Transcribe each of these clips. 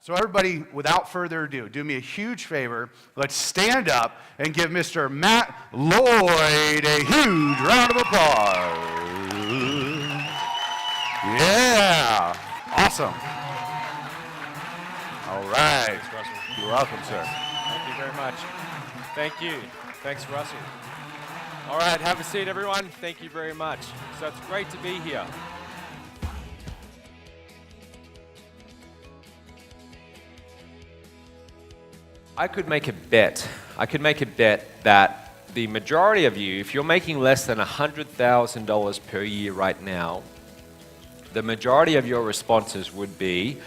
So everybody, without further ado, do me a huge favor. Let's stand up and give Mr. Matt Lloyd a huge round of applause. Yeah, awesome. All right. Thanks, Russell. You're welcome, sir. Thank you very much. Thank you. Thanks, Russell. All right, have a seat, everyone. Thank you very much. So it's great to be here. I could make a bet. I could make a bet that the majority of you, if you're making less than $100,000 per year right now, the majority of your responses would be,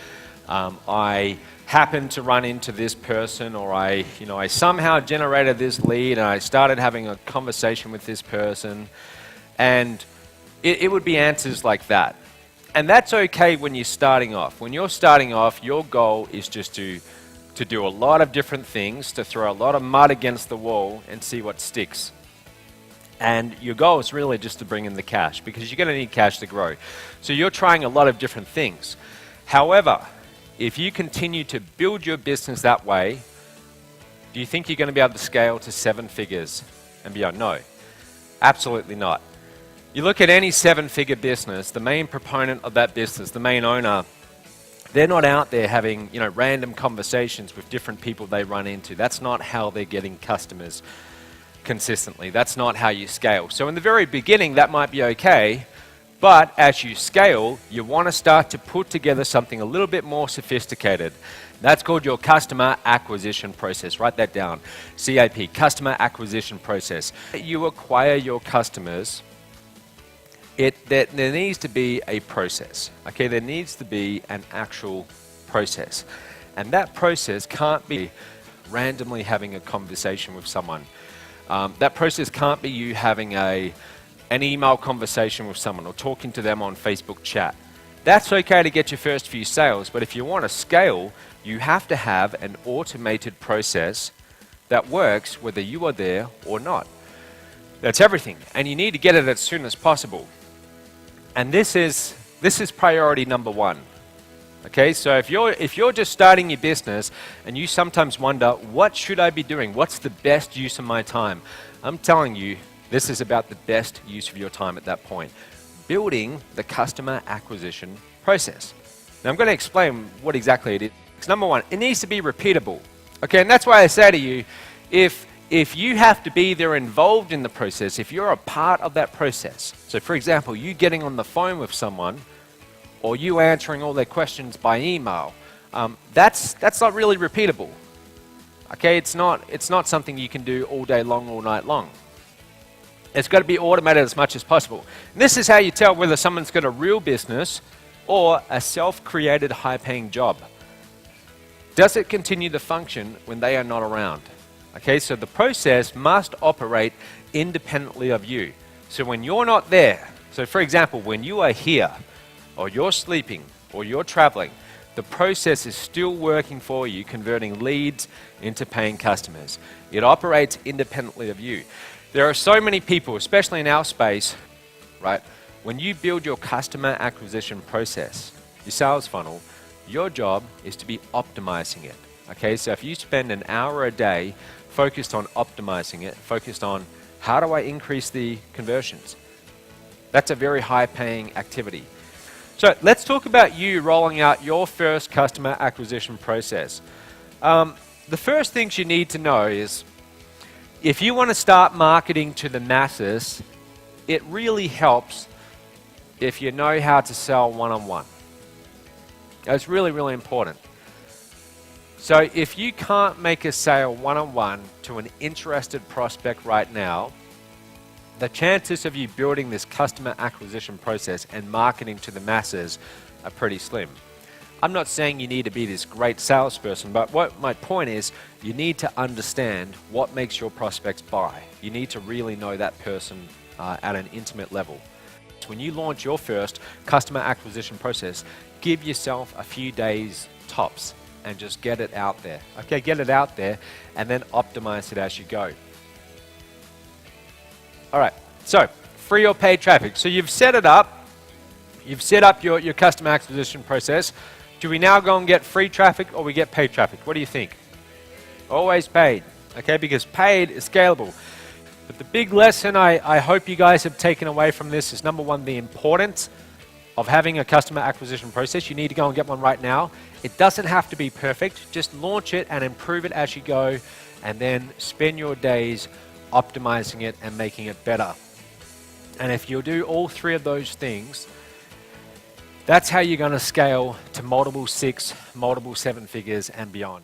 I happened to run into this person, or I somehow generated this lead and I started having a conversation with this person, and it would be answers like that. And that's okay when you're starting off. When you're starting off, your goal is just to do a lot of different things, to throw a lot of mud against the wall and see what sticks. And your goal is really just to bring in the cash, because you're going to need cash to grow. So you're trying a lot of different things. However, if you continue to build your business that way, do you think you're going to be able to scale to 7 figures and beyond? No, absolutely not. You look at any 7-figure business, the main proponent of that business, the main owner, they're not out there having random conversations with different people they run into. That's not how they're getting customers consistently. That's not how you scale. So in the very beginning, that might be okay, but as you scale, you want to start to put together something a little bit more sophisticated. That's called your customer acquisition process. Write that down. CAP, customer acquisition process. You acquire your customers. There needs to be a process, okay? There needs to be an actual process. And that process can't be randomly having a conversation with someone. That process can't be you having an email conversation with someone or talking to them on Facebook chat. That's okay to get your first few sales, but if you want to scale, you have to have an automated process that works whether you are there or not. That's everything, and you need to get it as soon as possible. And this is priority number one. Okay, so if you're just starting your business and you sometimes wonder, what should I be doing? What's the best use of my time? I'm telling you, this is about the best use of your time at that point. Building the customer acquisition process. Now I'm going to explain what exactly it is. Number one, it needs to be repeatable. Okay, and that's why I say to you, if you have to be there involved in the process, if you're a part of that process, so for example, you getting on the phone with someone or you answering all their questions by email, that's not really repeatable. Okay, it's not something you can do all day long, all night long. It's got to be automated as much as possible. And this is how you tell whether someone's got a real business or a self-created high-paying job. Does it continue to function when they are not around? Okay, so the process must operate independently of you. So when you're not there, so for example, when you are here, or you're sleeping, or you're traveling, the process is still working for you, converting leads into paying customers. It operates independently of you. There are so many people, especially in our space, right? When you build your customer acquisition process, your sales funnel, your job is to be optimizing it. Okay, so if you spend an hour a day focused on optimizing it, focused on how do I increase the conversions, that's a very high-paying activity. So let's talk about you rolling out your first customer acquisition process. The first things you need to know is, if you want to start marketing to the masses, it really helps if you know how to sell one-on-one. That's really, really important. So if you can't make a sale one-on-one to an interested prospect right now, the chances of you building this customer acquisition process and marketing to the masses are pretty slim. I'm not saying you need to be this great salesperson, but what my point is, you need to understand what makes your prospects buy. You need to really know that person at an intimate level. So when you launch your first customer acquisition process, give yourself a few days tops and just get it out there. Okay, get it out there and then optimize it as you go. All right, so free or paid traffic. So you've set it up. You've set up your customer acquisition process. Do we now go and get free traffic or we get paid traffic? What do you think? Always paid, okay? Because paid is scalable. But the big lesson I hope you guys have taken away from this is, number one, the importance of having a customer acquisition process. You need to go and get one right now. It doesn't have to be perfect. Just launch it and improve it as you go, and then spend your days optimizing it and making it better. And if you do all three of those things, that's how you're going to scale to multiple 6, multiple 7 figures and beyond.